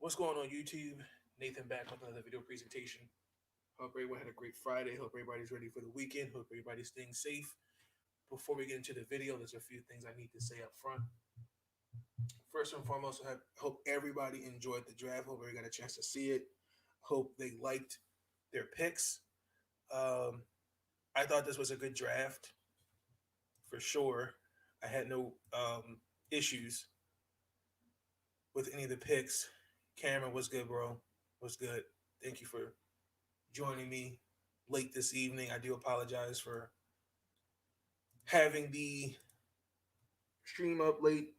What's going on YouTube? Nathan back with another video presentation. Hope everyone had a great Friday. Hope everybody's ready for the weekend. Hope everybody's staying safe. Before we get into the video, there's a few things I need to say up front. First and foremost, I hope everybody enjoyed the draft. Hope everybody got a chance to see it. Hope they liked their picks. Um, I thought this was a good draft for sure. I had no issues with any of the picks. Cameron was good, bro. Was good. Thank you for joining me late this evening. I do apologize for having the stream up late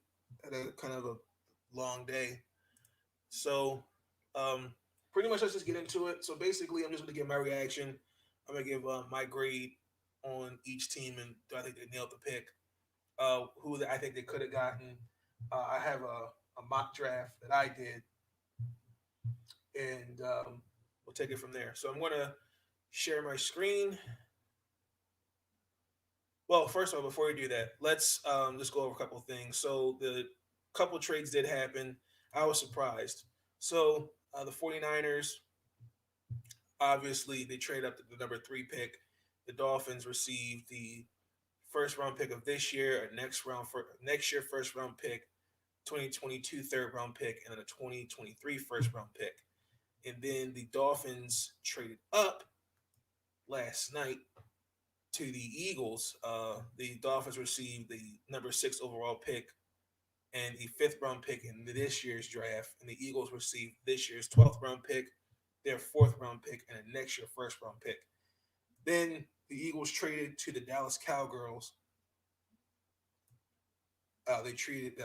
at a kind of a long day. So, um, pretty much let's just get into it. So basically, I'm just going to give my reaction. I'm going to give my grade on each team, and do I think they nailed the pick? Who I think they could have gotten. I have a mock draft that I did, and we'll take it from there. So I'm going to share my screen. Well, first of all, before we do that, let's just go over a couple of things. So the couple trades did happen. I was surprised. So the 49ers, obviously, they trade up to the number 3 pick. The Dolphins received the first round pick of this year, a next year first round pick, 2022 third round pick, and then a 2023 first round pick. And then the Dolphins traded up last night to the Eagles. The Dolphins received the number 6 overall pick and the 5th round pick in this year's draft, and the Eagles received this year's 12th round pick, their 4th round pick, and a next year first round pick. Then the Eagles traded to the Dallas Cowgirls. They traded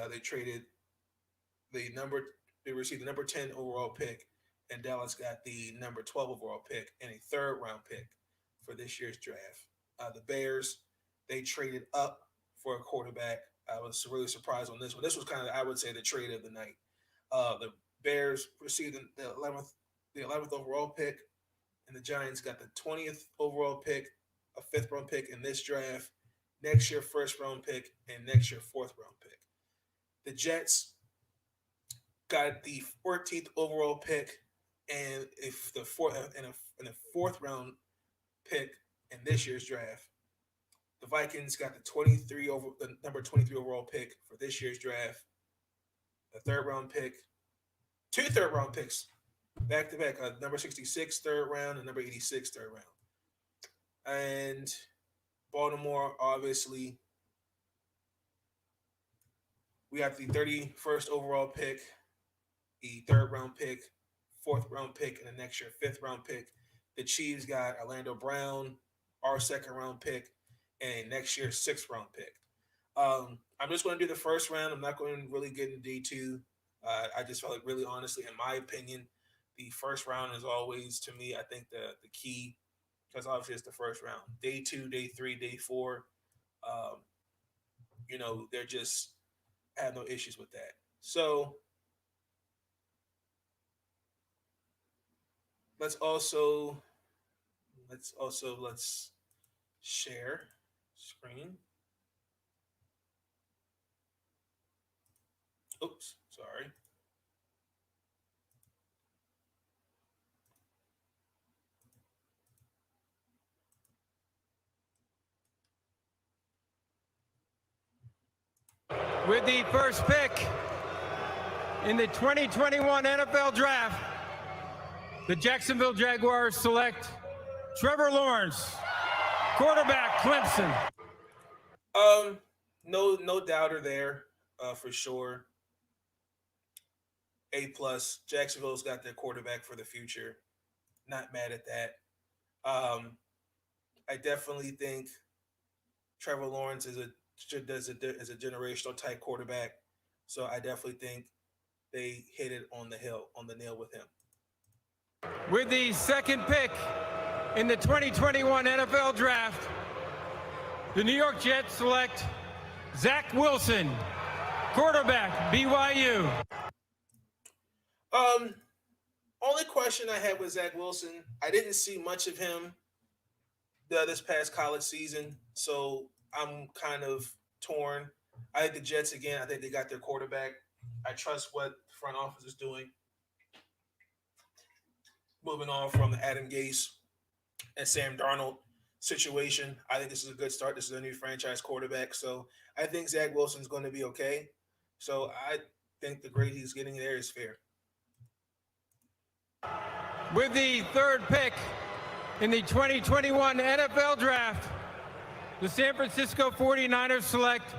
the number. They received the number 10 overall pick, and Dallas got the number 12 overall pick and a 3rd round pick for this year's draft. The Bears, they traded up for a quarterback. I was really surprised on this one. This was kind of, I would say, the trade of the night. The Bears received the 11th overall pick, and the Giants got the 20th overall pick, a 5th round pick in this draft, next year first round pick, and next year 4th round pick. The Jets got the 14th overall pick and if the fourth round pick in this year's draft. The Vikings got the number 23 overall pick for this year's draft. The 3rd round pick, 2 3rd round picks back to back, number 66 3rd round and number 86 3rd round. And Baltimore, obviously, we got the 31st overall pick, the 3rd round pick, 4th round pick, and the next year 5th round pick. The Chiefs got Orlando Brown, our 2nd round pick, and next year's 6th round pick. I'm just going to do the first round. I'm not going to really get into day 2. I just felt like, really honestly, in my opinion, the first round is always, to me, I think the key, because obviously it's the first round. Day 2, day 3, day 4, they're just, I have no issues with that. So let's share screen. Oops, sorry. With the first pick in the 2021 NFL Draft, the Jacksonville Jaguars select Trevor Lawrence, quarterback, Clemson. No doubter there, for sure. A plus. Jacksonville's got their quarterback for the future. Not mad at that. I definitely think Trevor Lawrence is a generational type quarterback. So I definitely think they hit it on the nail with him. With the 2nd pick in the 2021 NFL Draft, the New York Jets select Zach Wilson, quarterback, BYU. Only question I had with Zach Wilson, I didn't see much of him this past college season, so I'm kind of torn. I think the Jets, again, I think they got their quarterback. I trust what the front office is doing. moving on from the Adam Gase and Sam Darnold situation. I think this is a good start. This is a new franchise quarterback. So I think Zach Wilson's going to be okay. So I think the grade he's getting there is fair. With the third pick in the 2021 NFL Draft, the San Francisco 49ers select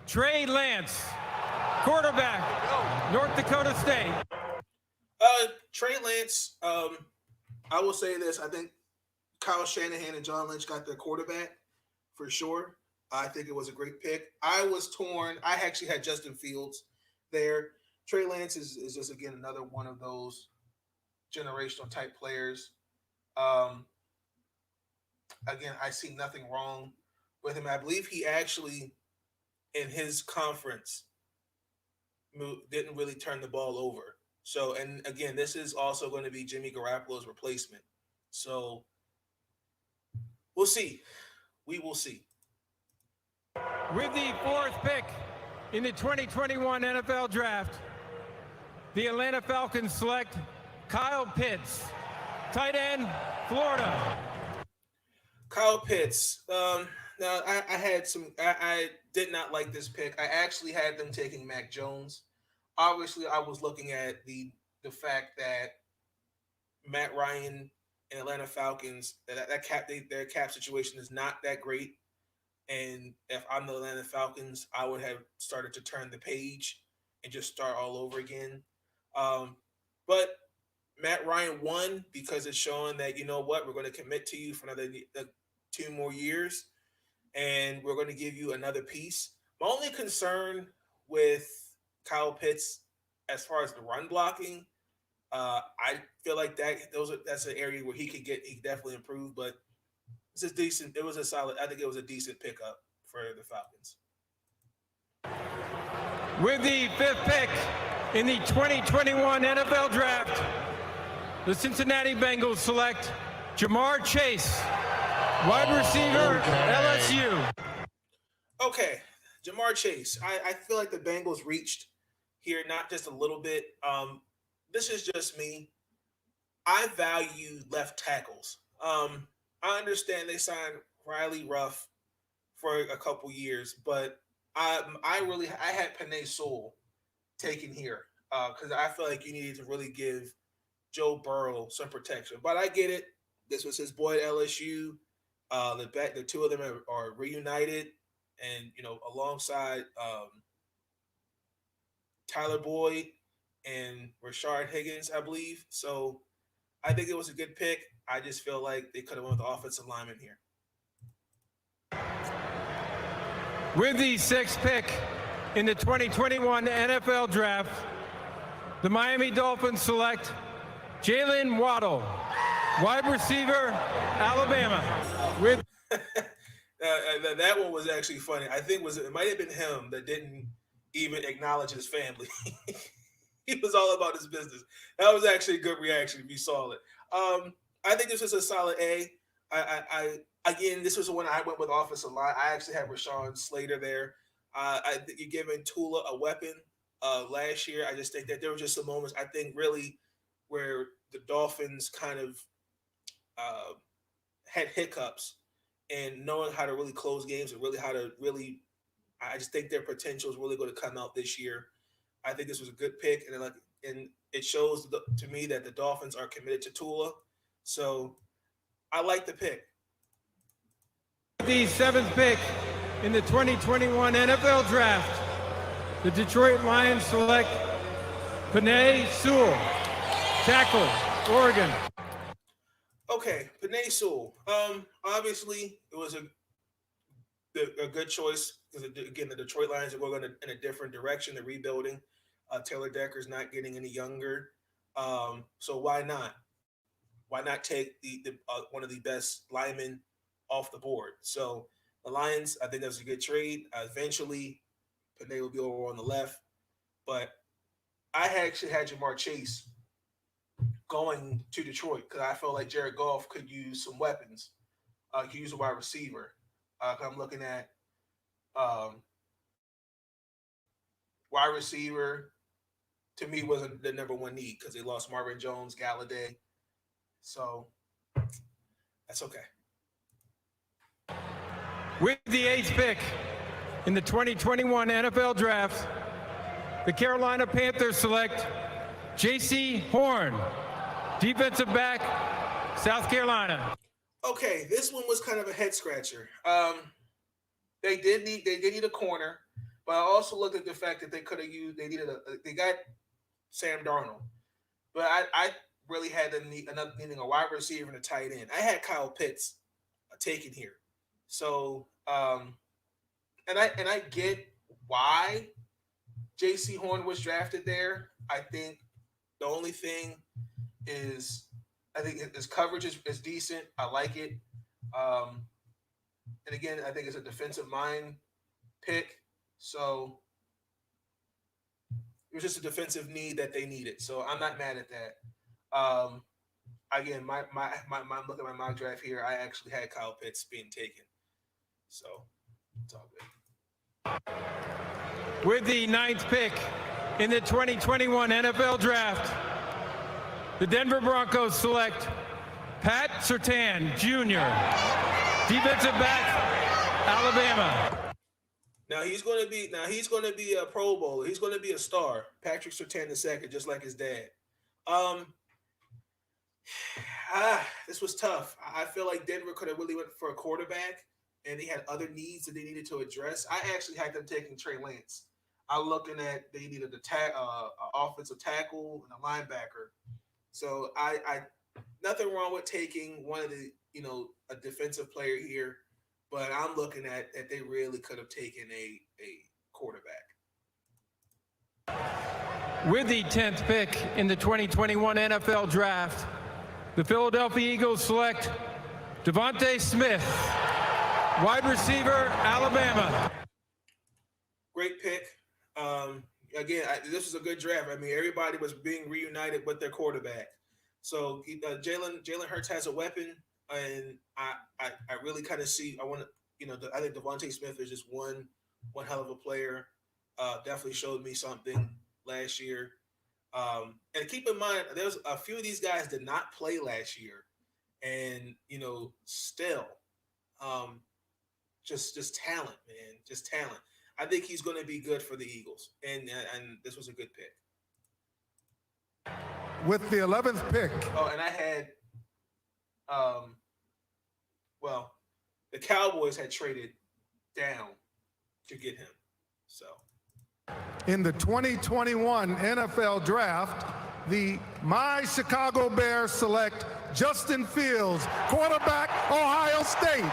Trey Lance, quarterback, North Dakota State. Trey Lance, I will say this. I think Kyle Shanahan and John Lynch got their quarterback for sure. I think it was a great pick. I was torn. I actually had Justin Fields there. Trey Lance is just, again, another one of those generational type players. Um, Again, I see nothing wrong with him. I believe he actually, in his conference, didn't really turn the ball over. So, and again, this is also going to be Jimmy Garoppolo's replacement. So, we'll see. We will see. With the fourth pick in the 2021 NFL Draft, the Atlanta Falcons select Kyle Pitts, tight end, Florida. Kyle Pitts. Now I had some. I did not like this pick. I actually had them taking Mac Jones. Obviously, I was looking at the fact that Matt Ryan and Atlanta Falcons their cap situation is not that great. And if I'm the Atlanta Falcons, I would have started to turn the page and just start all over again. But Matt Ryan won because it's showing that, you know what, we're going to commit to you for another 2 more years, and we're going to give you another piece. My only concern with Kyle Pitts, as far as the run blocking, I feel like that's an area where he definitely improve. But it's a decent. It was a solid. I think it was a decent pickup for the Falcons. With the fifth pick in the 2021 NFL Draft, the Cincinnati Bengals select Jamar Chase, wide receiver, LSU. Okay, Jamar Chase. I feel like the Bengals reached here, not just a little bit. This is just me. I value left tackles. I understand they signed Riley Ruff for a couple years, but I had Panay Sewell taken here because I feel like you needed to really give Joe Burrow some protection. But I get it. This was his boy at LSU. The two of them are reunited, and alongside Tyler Boyd and Rashard Higgins, I believe. So I think it was a good pick. I just feel like they could have went with the offensive lineman here. With the sixth pick in the 2021 NFL Draft, the Miami Dolphins select Jalen Waddle, wide receiver, Alabama. With that one was actually funny. I think it might have been him that didn't even acknowledge his family. He was all about his business. That was actually a good reaction. If you saw it, I think this was a solid A. Again, this was the one I went with offensive line. I actually had Rashawn Slater there. I think you're giving Tula a weapon. Last year, I just think that there were just some moments, I think, really where the Dolphins kind of had hiccups and knowing how to really close games and I just think their potential is really going to come out this year. I think this was a good pick, and it shows to me that the Dolphins are committed to Tula. So I like the pick. The seventh pick in the 2021 NFL Draft, the Detroit Lions select Panay Sewell, tackle, Oregon. Okay, Panay Sewell. Obviously, it was a good choice because, again, the Detroit Lions are going in a different direction. They're rebuilding. Taylor Decker's not getting any younger. So why not? Why not take one of the best linemen off the board? So the Lions, I think that's a good trade. Eventually, Panay will be over on the left. But I actually had Jamar Chase going to Detroit because I felt like Jared Goff could use some weapons. Could use a wide receiver. I'm looking at wide receiver. To me, wasn't the number one need because they lost Marvin Jones, Galladay. So that's okay. With the 8th pick in the 2021 NFL Draft, the Carolina Panthers select J.C. Horn, defensive back, South Carolina. Okay, this one was kind of a head scratcher. They did need a corner, but I also looked at the fact that they they got Sam Darnold, but I really had them needing a wide receiver and a tight end. I had Kyle Pitts taken here, so and I get why J.C. Horn was drafted there. I think the only thing is I think his coverage is decent. I like it. And again, I think it's a defensive mind pick. So it was just a defensive need that they needed. So I'm not mad at that. Again, my look at my mock draft here. I actually had Kyle Pitts being taken. So it's all good. With the 9th pick in the 2021 NFL Draft, the Denver Broncos select Pat Surtain Jr., defensive back, Alabama. Now he's going to be a Pro Bowler. He's going to be a star. Patrick Surtain II, just like his dad. This was tough. I feel like Denver could have really went for a quarterback, and they had other needs that they needed to address. I actually had them taking Trey Lance. I'm looking at they needed an offensive tackle and a linebacker. So I nothing wrong with taking one of the a defensive player here, but I'm looking at that they really could have taken a quarterback. With the 10th pick in the 2021 NFL Draft, the Philadelphia Eagles select Devontae Smith, wide receiver, Alabama. Great pick. Again, this was a good draft. I mean, everybody was being reunited with their quarterback. So Jalen Hurts has a weapon, and I really kind of see. I think Devontae Smith is just one hell of a player. Definitely showed me something last year. And keep in mind, there's a few of these guys did not play last year, and still, just talent, man, just talent. I think he's going to be good for the Eagles, and this was a good pick. With the 11th pick. Oh, and I had, the Cowboys had traded down to get him. So, in the 2021 NFL Draft, my Chicago Bears select Justin Fields, quarterback, Ohio State.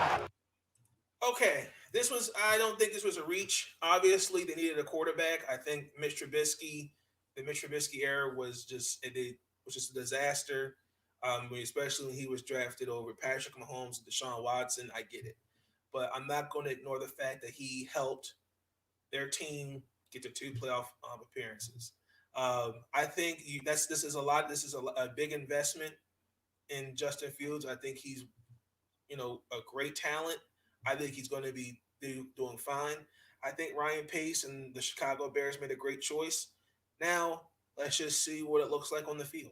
Okay. I don't think this was a reach. Obviously, they needed a quarterback. I think the Mitch Trubisky era was just a disaster. Especially when he was drafted over Patrick Mahomes and Deshaun Watson. I get it, but I'm not going to ignore the fact that he helped their team get to 2 playoff appearances. I think this is a big investment in Justin Fields. I think he's a great talent. I think he's going to be doing fine. I think Ryan Pace and the Chicago Bears made a great choice. Now, let's just see what it looks like on the field.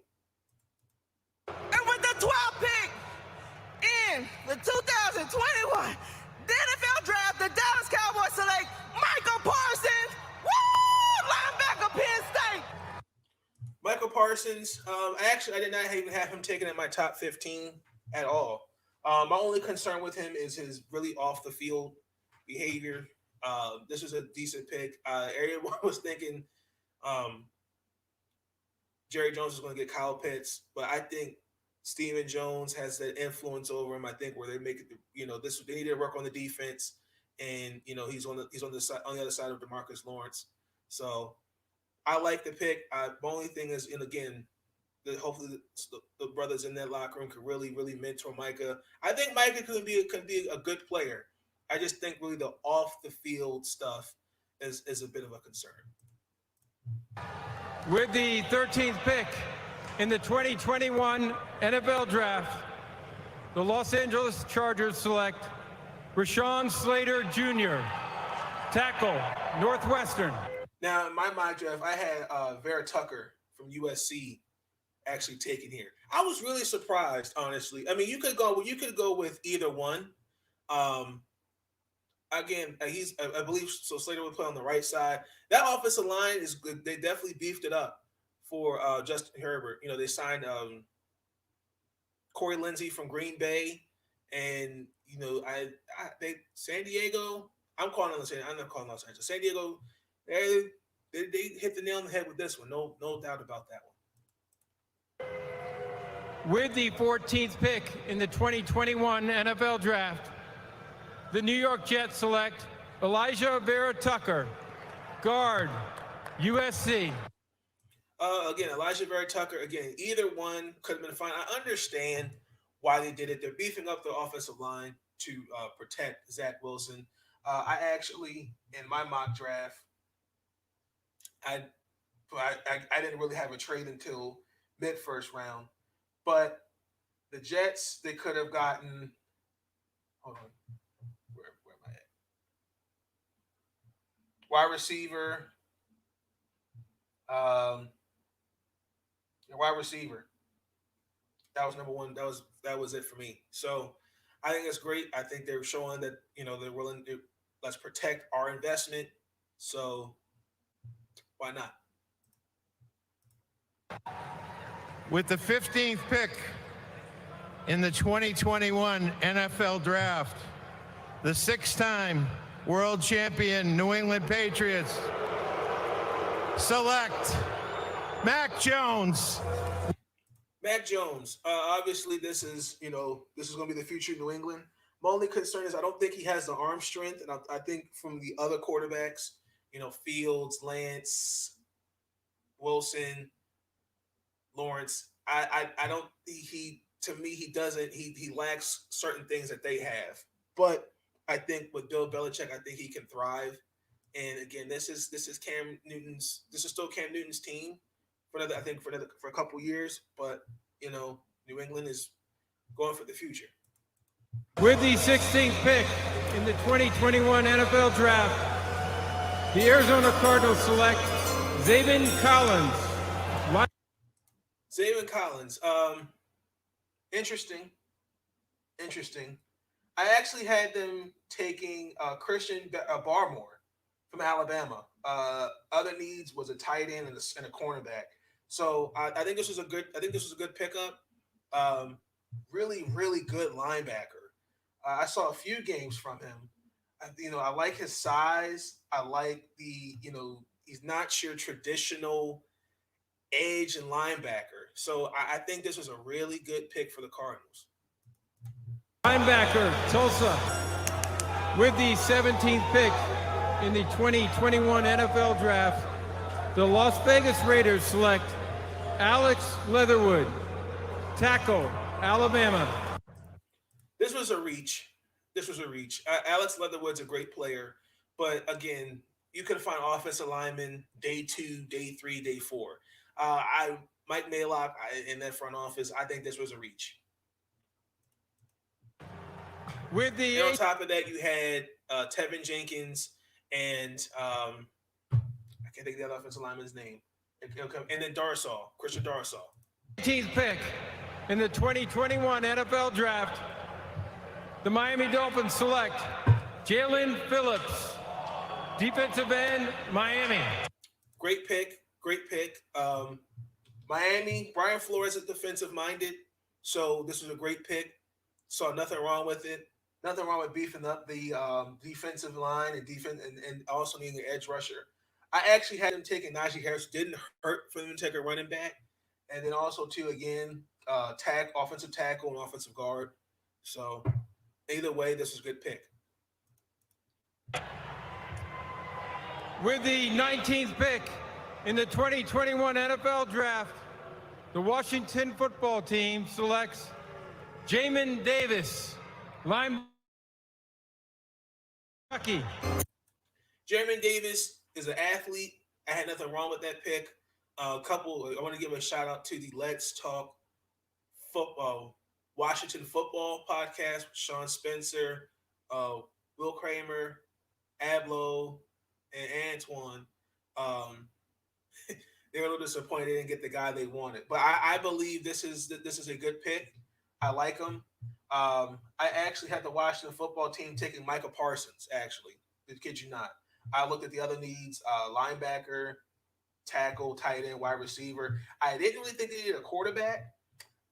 And with the 12th pick in the 2021 the NFL Draft, the Dallas Cowboys select Michael Parsons, linebacker, Penn State. Michael Parsons, I did not even have him taken in my top 15 at all. My only concern with him is his really off the field behavior. This was a decent pick. Everyone was thinking Jerry Jones was going to get Kyle Pitts, but I think Stephen Jones has that influence over him. I think where they make it, they need to work on the defense, and he's on the other side of DeMarcus Lawrence. So I like the pick. The only thing is, and again, hopefully the brothers in that locker room could really, really mentor Micah. I think Micah could be a good player. I just think really the off the field stuff is a bit of a concern. With the 13th pick in the 2021 NFL Draft, the Los Angeles Chargers select Rashawn Slater Jr., tackle, Northwestern. Now, in my mock draft, I had Vera Tucker from USC actually taken here. I was really surprised, honestly. I mean, you could go with either one. Um, again, I believe so. Slater would play on the right side. That offensive line is good. They definitely beefed it up for Justin Herbert. You know, they signed Corey Lindsey from Green Bay, and you know, they San Diego. I'm not calling Los Angeles. San Diego. They, they hit the nail on the head with this one. No doubt about that one. With the 14th pick in the 2021 NFL Draft, the New York Jets select Elijah Vera Tucker, guard, USC. Again, Elijah Vera Tucker. Again, either one could have been fine. I understand why they did it. They're beefing up the offensive line to protect Zach Wilson. I actually, in my mock draft, I didn't really have a trade until mid first round, but the Jets, they could have gotten. Hold on, where am I at? Wide receiver. Wide receiver. That was number one. That was it for me. So I think it's great. I think they're showing that they're willing to let's protect our investment. So why not? With the 15th pick in the 2021 NFL Draft, the six-time world champion New England Patriots select Mac Jones. Mac Jones. Obviously, this is going to be the future of New England. My only concern is I don't think he has the arm strength, and I think from the other quarterbacks, Fields, Lance, Wilson, Lawrence. I don't. He to me he doesn't. He lacks certain things that they have. But I think with Bill Belichick, I think he can thrive. And again, this is Cam Newton's. This is still Cam Newton's team for a couple years. But New England is going for the future. With the 16th pick in the 2021 NFL Draft, the Arizona Cardinals select Zaven Collins. Zaven Collins. Interesting. I actually had them taking Christian Barmore from Alabama. Other needs was a tight end and a cornerback. So I think this was a good pickup. Really, really good linebacker. I saw a few games from him. I like his size. I like he's not your traditional edge and linebacker. So I think this was a really good pick for the Cardinals. Linebacker, Tulsa. With the 17th pick in the 2021 NFL Draft, the Las Vegas Raiders select Alex Leatherwood, tackle, Alabama. This was a reach. Alex Leatherwood's a great player, but again, you can find offensive linemen day 2, day 3, day 4. Mike Mayock in that front office, I think this was a reach. With the and on top of that, you had Tevin Jenkins and I can't think of the other offensive lineman's name. And then Christian Darsaw. 18th pick in the 2021 NFL Draft, the Miami Dolphins select Jalen Phillips, defensive end, Miami. Great pick. Miami, Brian Flores is defensive minded, so this was a great pick. Saw nothing wrong with it. Nothing wrong with beefing up the defensive line and also needing an edge rusher. I actually had him taking Najee Harris. Didn't hurt for them to take a running back, and then also offensive tackle and offensive guard. So either way, this was a good pick. With the 19th pick in the 2021 NFL Draft, the Washington football team selects Jamin Davis, linebacker. Jamin Davis is an athlete. I had nothing wrong with that pick. I want to give a shout out to the Let's Talk Football Washington Football podcast with Sean Spencer, Will Kramer, Ablo, and Antoine. They were a little disappointed they didn't get the guy they wanted. But I believe this is a good pick. I like him. I actually had the Washington football team taking Micah Parsons, actually. I kid you not. I looked at the other needs, linebacker, tackle, tight end, wide receiver. I didn't really think they needed a quarterback,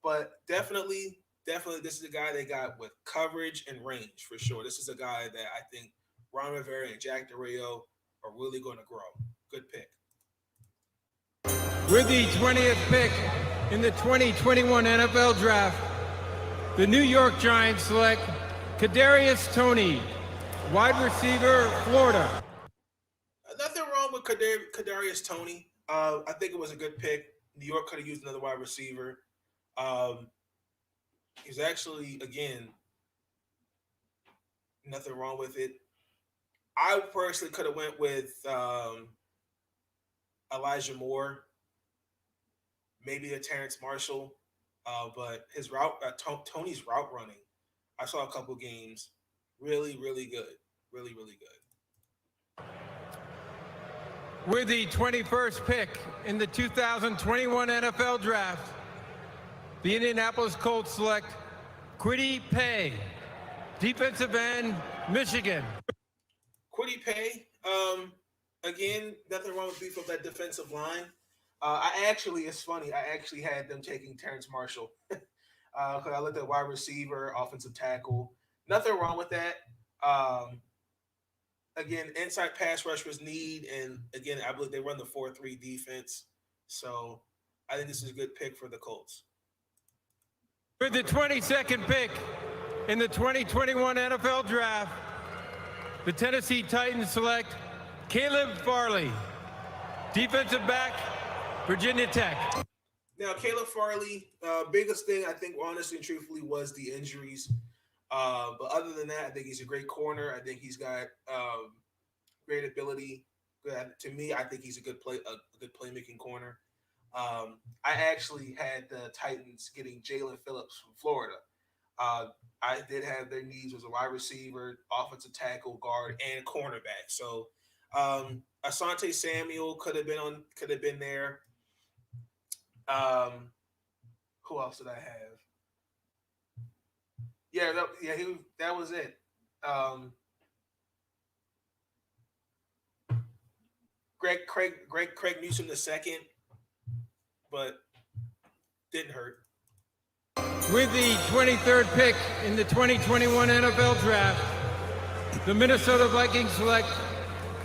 but definitely, this is a guy they got with coverage and range for sure. This is a guy that I think Ron Rivera and Jack Del Rio are really going to grow. Good pick. With the 20th pick in the 2021 NFL Draft, the New York Giants select Kadarius Toney, wide receiver, Florida. Nothing wrong with Kadarius Toney. I think it was a good pick. New York could have used another wide receiver. He's actually, again, nothing wrong with it. I personally could have went with Elijah Moore, maybe a Terrence Marshall, but his route, Tony's route running, I saw a couple games, really, really good, really, really good. With the 21st pick in the 2021 NFL Draft, the Indianapolis Colts select Kwity Paye, defensive end, Michigan. Kwity Paye, again, nothing wrong with beef of that defensive line. It's funny, I actually had them taking Terrence Marshall because I looked at wide receiver, offensive tackle. Nothing wrong with that. Again, inside pass rush was need, and again, I believe they run the 4-3 defense. So I think this is a good pick for the Colts. With the 22nd pick in the 2021 NFL Draft, the Tennessee Titans select Caleb Farley, defensive back, Virginia Tech. Now, Caleb Farley, biggest thing I think, honestly and truthfully, was the injuries. But other than that, I think he's a great corner. I think he's got great ability. To me, I think he's a good playmaking corner. I actually had the Titans getting Jalen Phillips from Florida. I did have their needs was a wide receiver, offensive tackle, guard, and cornerback. So Asante Samuel could have been there. Who else did I have? That was it. Craig Newsome II, but didn't hurt. With the 23rd pick in the 2021 NFL Draft, the Minnesota Vikings select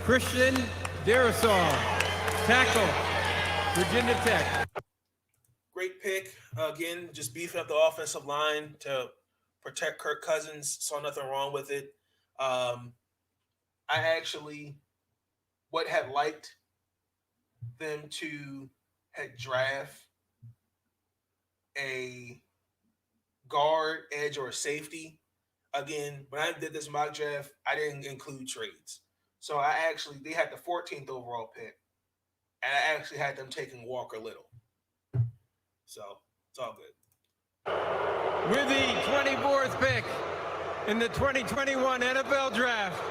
Christian Darrisaw, tackle, Virginia Tech. Great pick. Again, just beefing up the offensive line to protect Kirk Cousins. Saw nothing wrong with it. I actually would have liked them to draft a guard, edge, or a safety. Again, when I did this mock draft, I didn't include trades. So they had the 14th overall pick, and I actually had them taking Walker Little. So it's all good. With the 24th pick in the 2021 NFL Draft,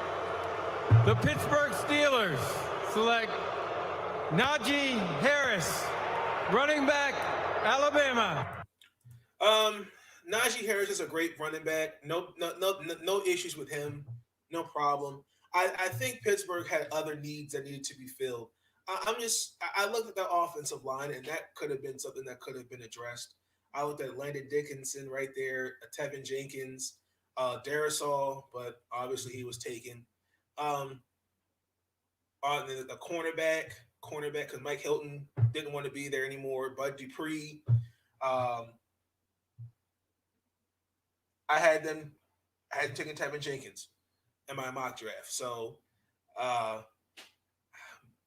the Pittsburgh Steelers select Najee Harris, running back, Alabama. Najee Harris is a great running back. No issues with him. No problem. I think Pittsburgh had other needs that needed to be filled. I looked at the offensive line, and that could have been something that could have been addressed. I looked at Landon Dickinson right there, Tevin Jenkins, Darrisaw, but obviously he was taken. The cornerback, because Mike Hilton didn't want to be there anymore. Bud Dupree. I had taken Tevin Jenkins in my mock draft. So,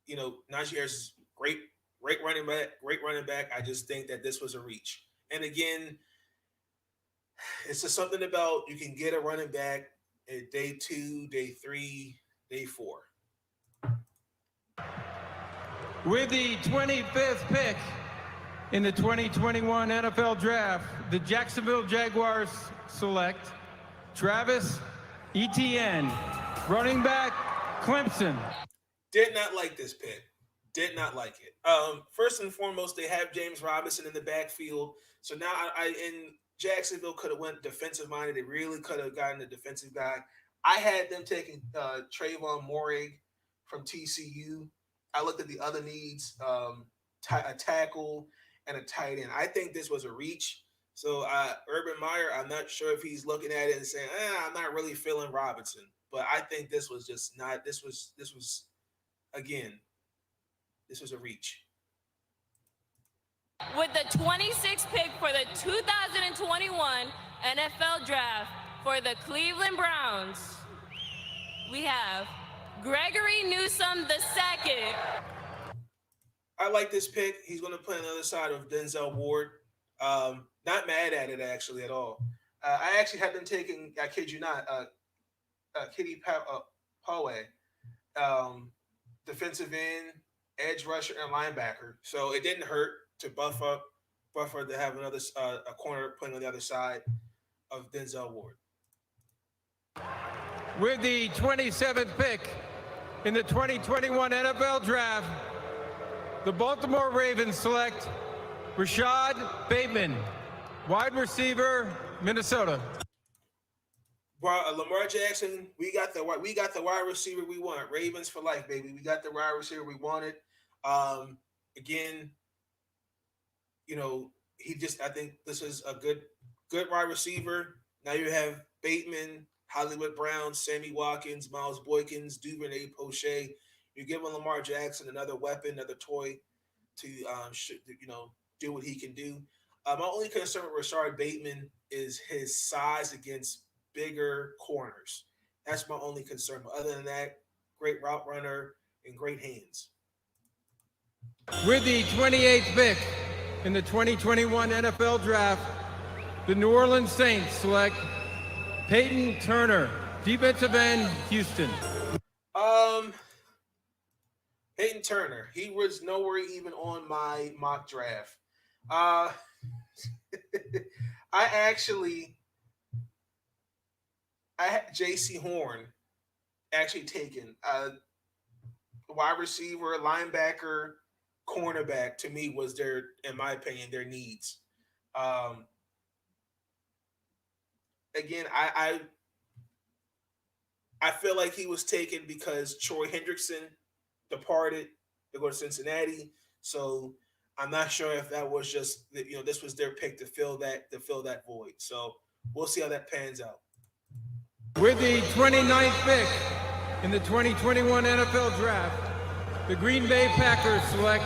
Najee Harris is great running back. I just think that this was a reach. And again, it's just something about you can get a running back at day 2, day 3, day 4. With the 25th pick in the 2021 NFL Draft, the Jacksonville Jaguars select Travis Etienne, running back, Clemson. Did not like this pick. Did not like it. First and foremost, they have James Robinson in the backfield. So now I in Jacksonville could have went defensive minded. They really could have gotten a defensive guy. I had them taking Trayvon Morig from TCU. I looked at the other needs, a tackle and a tight end. I think this was a reach. So Urban Meyer, I'm not sure if he's looking at it and saying, I'm not really feeling Robinson. But I think this was just not. This was again. This was a reach. With the 26th pick for the 2021 NFL Draft for the Cleveland Browns, we have Gregory Newsome II. I like this pick. He's going to play on the other side of Denzel Ward. Not mad at it, actually, at all. I actually had them taking, I kid you not, Kitty Poe, defensive end, edge rusher, and linebacker. So it didn't hurt to buffer to have another a corner playing on the other side of Denzel Ward. With the 27th pick in the 2021 NFL Draft, the Baltimore Ravens select Rashad Bateman, wide receiver, Minnesota. Lamar Jackson, we got the wide receiver we want. Ravens for life, baby. We got the wide receiver we wanted. Again, I think this is a good wide receiver. Now you have Bateman, Hollywood Brown, Sammy Watkins, Miles Boykins, Duvernay Poche. You're giving Lamar Jackson another weapon, another toy to do what he can do. My only concern with Rashard Bateman is his size against bigger corners. That's my only concern. But other than that, great route runner and great hands. With the 28th pick in the 2021 NFL Draft, the New Orleans Saints select Peyton Turner, defensive end, Houston. Peyton Turner, he was nowhere even on my mock draft. I had J.C. Horn actually taken. Wide receiver, linebacker, cornerback, to me was in my opinion, their needs. Again, I feel like he was taken because Troy Hendrickson departed to go to Cincinnati. So I'm not sure if that was just this was their pick to fill that void. So we'll see how that pans out. With the 29th pick in the 2021 NFL Draft, the Green Bay Packers select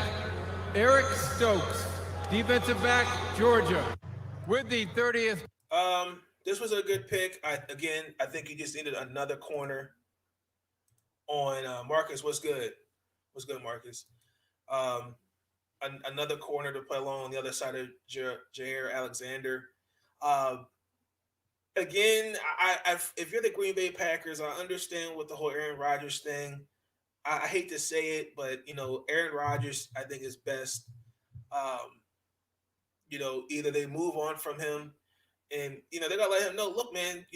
Eric Stokes, defensive back, Georgia. With the 30th. This was a good pick. I think you just needed another corner on Marcus. What's good? What's good, Marcus? Another corner to play along on the other side of Jair Alexander. Again, if you're the Green Bay Packers, I understand with the whole Aaron Rodgers thing. I hate to say it, but Aaron Rodgers, I think, is best. Either they move on from him, and they're gonna let him know. Look, man,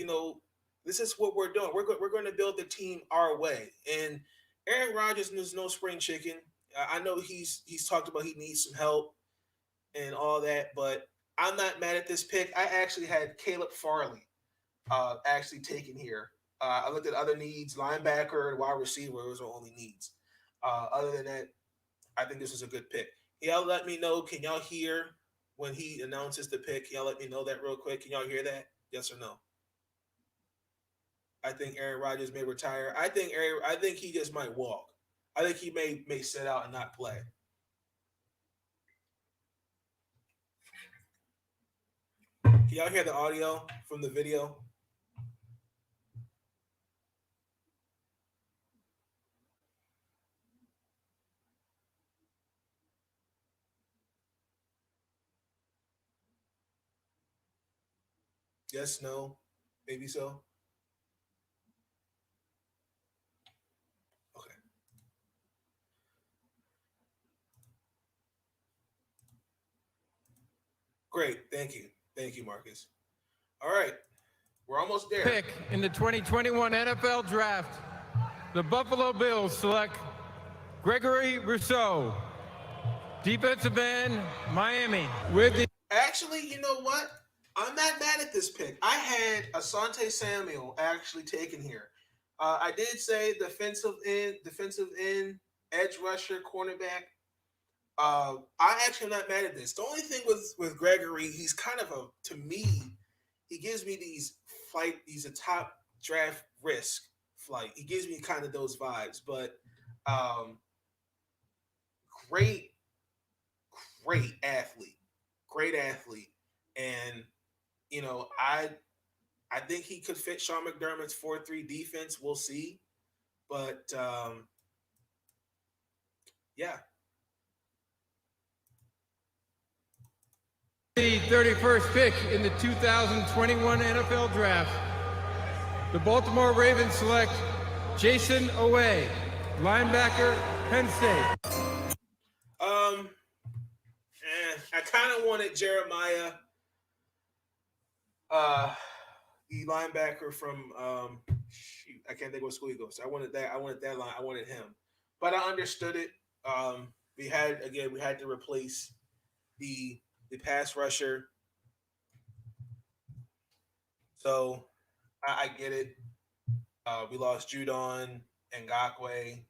this is what we're doing. We're going to build the team our way. And Aaron Rodgers is no spring chicken. I know he's talked about he needs some help and all that, but I'm not mad at this pick. I actually had Caleb Farley actually taken here. I looked at other needs, linebacker and wide receiver. Those are only needs. Other than that, I think this is a good pick. Y'all let me know. Can y'all hear when he announces the pick? Y'all let me know that real quick. Can y'all hear that? Yes or no? I think Aaron Rodgers may retire. I think he just might walk. I think he may sit out and not play. Can y'all hear the audio from the video? Yes, no, maybe so. Okay. Great. Thank you. Thank you, Marcus. All right. We're almost there. Pick in the 2021 NFL Draft, the Buffalo Bills select Gregory Rousseau, defensive end, Miami. With the Actually, you know what? I'm not mad at this pick. I had Asante Samuel actually taken here. I did say defensive end, edge rusher, cornerback. I actually am not mad at this. The only thing with Gregory, he's kind of to me, he gives me he's a top draft risk flight. He gives me kind of those vibes, but um, great, great athlete, great athlete, and you know, I think he could fit Sean McDermott's 4-3 defense. We'll see, but yeah. The 31st pick in the 2021 NFL Draft, the Baltimore Ravens select Jason Owe, linebacker, Penn State. I kind of wanted Jeremiah, the linebacker from I can't think what school he goes to. I wanted that. I wanted that line. I wanted him, but I understood it. We had to replace the pass rusher, so I get it. We lost Judon and Ngakwe.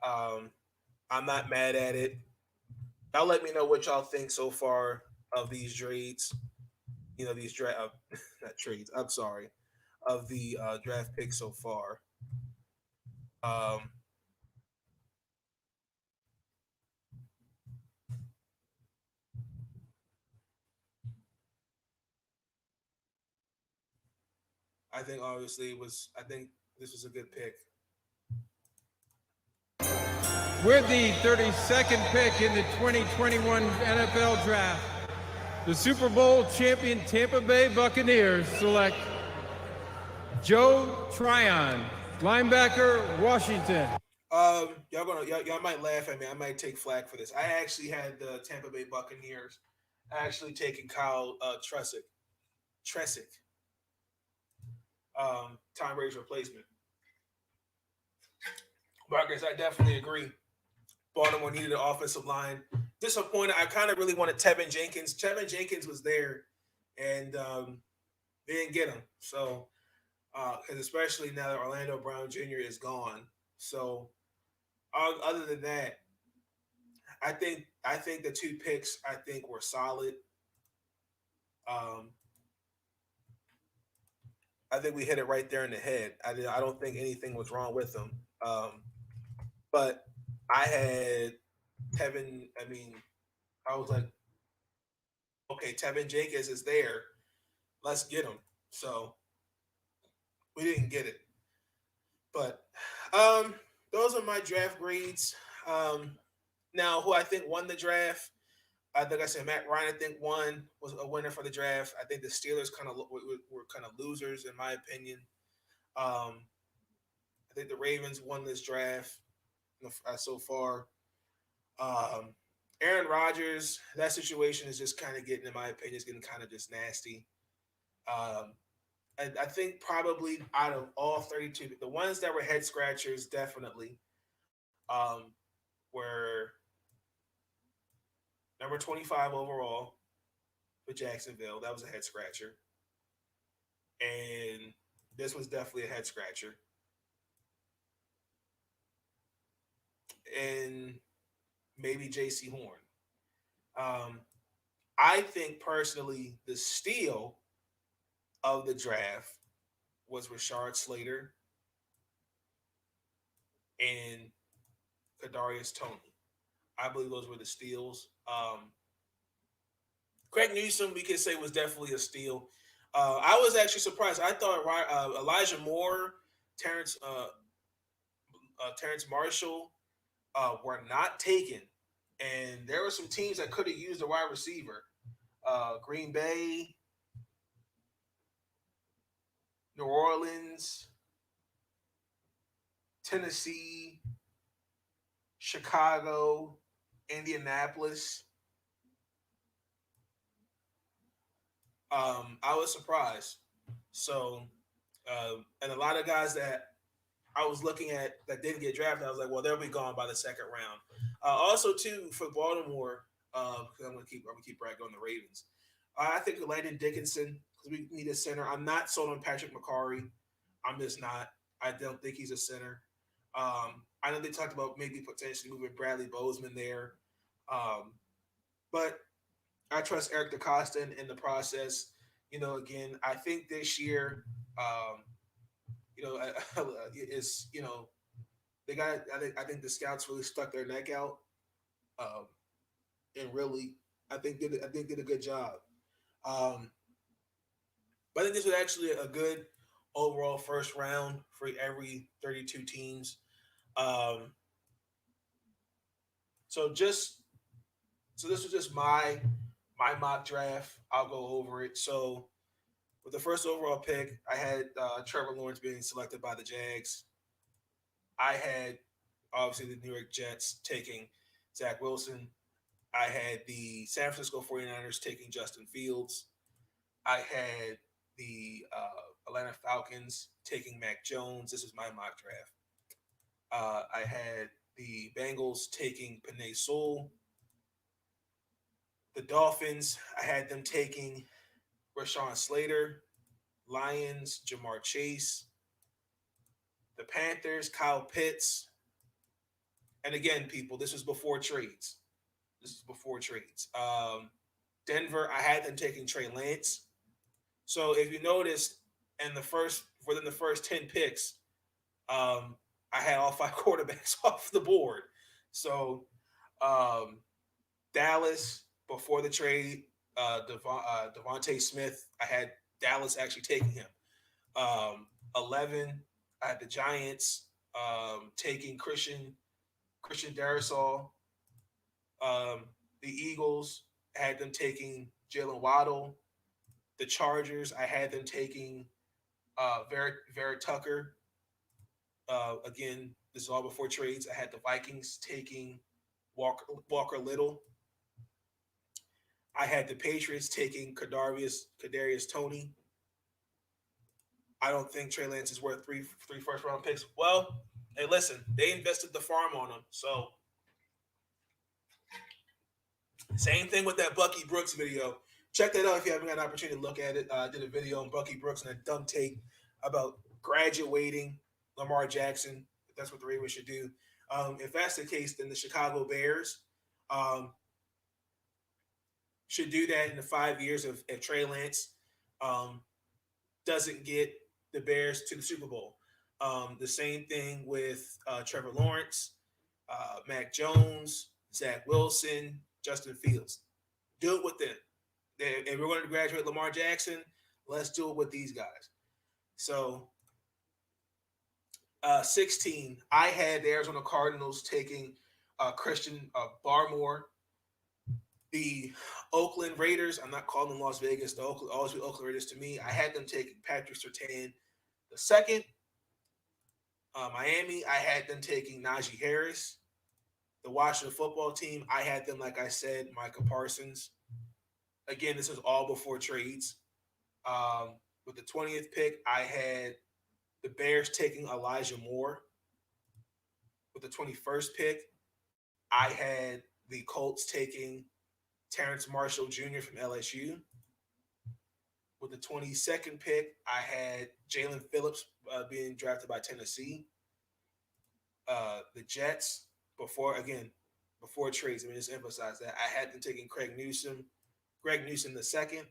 I'm not mad at it. Y'all let me know what y'all think so far of these trades. You know, these not trades. I'm sorry, of the draft picks so far. Um, I think obviously I think this was a good pick. With the 32nd pick in the 2021 NFL Draft, the Super Bowl champion Tampa Bay Buccaneers select Joe Tryon, linebacker, Washington. Y'all might laugh at me. I might take flack for this. I actually had the Tampa Bay Buccaneers actually taking Kyle Tresick, Tom Brady's replacement. Marcus, I definitely agree. Baltimore needed an offensive line. Disappointed. I kind of really wanted Tevin Jenkins. Tevin Jenkins was there, and they didn't get him. So, because especially now that Orlando Brown Jr. is gone. So, other than that, I think the two picks were solid. I think we hit it right there in the head. I don't think anything was wrong with them. But I had Tevin. I mean, I was like, okay, Tevin Jenkins is there. Let's get him. So we didn't get it. But those are my draft grades. Now, who I think won the draft? I think I said Matt Ryan. I think was a winner for the draft. I think the Steelers were kind of losers in my opinion. I think the Ravens won this draft so far. Aaron Rodgers, that situation is just kind of getting, in my opinion, is getting kind of just nasty. I think probably out of all 32, the ones that were head scratchers definitely were number 25 overall for Jacksonville. That was a head scratcher. And this was definitely a head scratcher. And maybe J.C. Horn. I think personally the steal of the draft was Rashard Slater and Kadarius Toney. I believe those were the steals. Craig Newsome, we could say, was definitely a steal. I was actually surprised. I thought Elijah Moore, Terrence Marshall were not taken, and there were some teams that could have used a wide receiver. Green Bay, New Orleans, Tennessee, Chicago, Indianapolis. I was surprised. So, and a lot of guys that I was looking at that didn't get drafted. I was like, well, they'll be gone by the second round. Also, too, for Baltimore, because I'm gonna keep bragging on the Ravens. I think Landon Dickinson, because we need a center. I'm not sold on Patrick McCarry. I'm just not. I don't think he's a center. I know they talked about maybe potentially moving Bradley Bozeman there, but I trust Eric DeCosta in the process. Again, I think this year, is they got. I think the scouts really stuck their neck out, um, and really, I think did a good job. Um, but I think this was actually a good overall first round for every 32 teams. Um, so just so this was just my mock draft. I'll go over it. So with the first overall pick, I had Trevor Lawrence being selected by the Jags. I had obviously the New York Jets taking Zach Wilson. I had the San Francisco 49ers taking Justin Fields. I had the Atlanta Falcons taking Mac Jones. This is my mock draft. I had the Bengals taking Penei Sewell. The Dolphins, I had them taking Rashawn Slater. Lions, Jamar Chase. The Panthers, Kyle Pitts. And again, people, this was before trades. Denver, I had them taking Trey Lance. So if you noticed, within the first 10 picks, I had all 5 quarterbacks off the board. So Dallas before the trade, Devontae Smith, I had Dallas actually taking him. 11, I had the Giants taking Christian Darrisaw. The Eagles had them taking Jalen Waddle. The Chargers, I had them taking Vera Tucker. Again, this is all before trades. I had the Vikings taking Walker Little. I had the Patriots taking Kadarius Toney. I don't think Trey Lance is worth three first round picks. Well, hey, listen, they invested the farm on him. So same thing with that Bucky Brooks video. Check that out if you haven't had an opportunity to look at it. I did a video on Bucky Brooks and a dumb take about graduating Lamar Jackson. If that's what the Ravens should do. If that's the case, then the Chicago Bears should do that in the 5 years if Trey Lance doesn't get the Bears to the Super Bowl. The same thing with Trevor Lawrence, Mac Jones, Zach Wilson, Justin Fields. Do it with them. If we're going to graduate Lamar Jackson, let's do it with these guys. So 16, I had the Arizona Cardinals taking Christian Barmore. The Oakland Raiders, I'm not calling them Las Vegas. They'll always be Oakland Raiders to me. I had them taking Patrick Surtain the second. Miami, I had them taking Najee Harris. The Washington football team, I had them, like I said, Micah Parsons. Again, this is all before trades. With the 20th pick, I had the Bears taking Elijah Moore. With the 21st pick, I had the Colts taking Terrence Marshall Jr. from LSU. With the 22nd pick, I had Jalen Phillips being drafted by Tennessee. The Jets, before trades, let me just emphasize that. I had them taking Greg Newsome the second.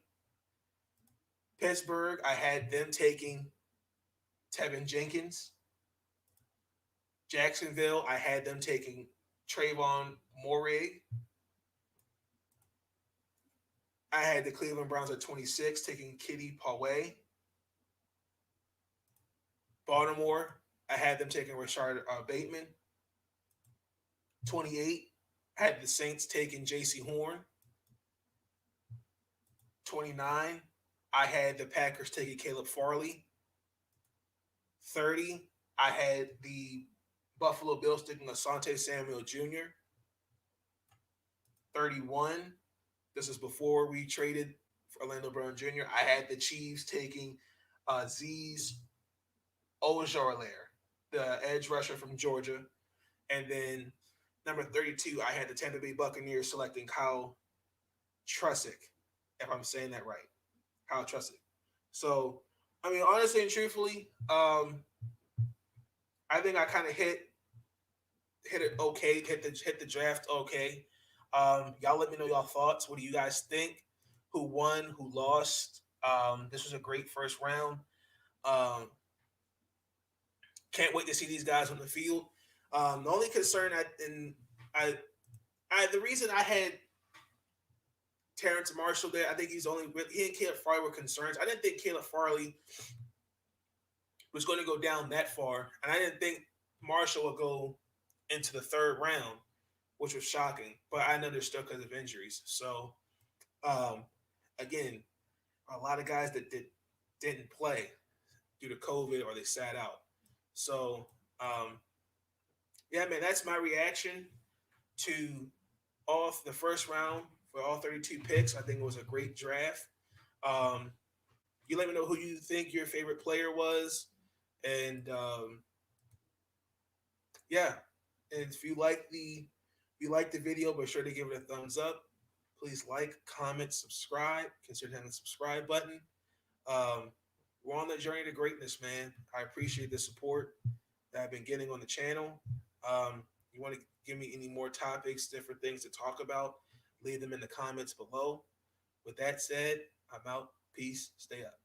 Pittsburgh, I had them taking Tevin Jenkins. Jacksonville, I had them taking Trayvon Moehrig. I had the Cleveland Browns at 26 taking Kitty Paway. Baltimore, I had them taking Rashard Bateman. 28, I had the Saints taking J.C. Horn. 29, I had the Packers taking Caleb Farley. 30, I had the Buffalo Bills taking Asante Samuel Jr. 31, this is before we traded for Orlando Brown Jr. I had the Chiefs taking Azeez Ojulari. the edge rusher from Georgia. And then number 32, I had the Tampa Bay Buccaneers selecting Kyle Trussick, if I'm saying that right. Kyle Trussick. So, I mean, honestly and truthfully, I think I kind of hit it okay, hit the draft okay. Y'all let me know y'all thoughts. What do you guys think? Who won? Who lost? This was a great first round. Um, can't wait to see these guys on the field. The only concern the reason I had Terrence Marshall there, I think he and Caleb Farley were concerns. I didn't think Caleb Farley was going to go down that far, and I didn't think Marshall would go into the third round, which was shocking. But I understood because of injuries. So, again, a lot of guys that didn't play due to COVID or they sat out. So, yeah, man, that's my reaction to off the first round for all 32 picks. I think it was a great draft. You let me know who you think your favorite player was, and yeah, and if you like the video, be sure to give it a thumbs up. Please like, comment, subscribe. Consider hitting the subscribe button. We're on the journey to greatness, man. I appreciate the support that I've been getting on the channel. You want to give me any more topics, different things to talk about, leave them in the comments below. With that said, I'm out. Peace. Stay up.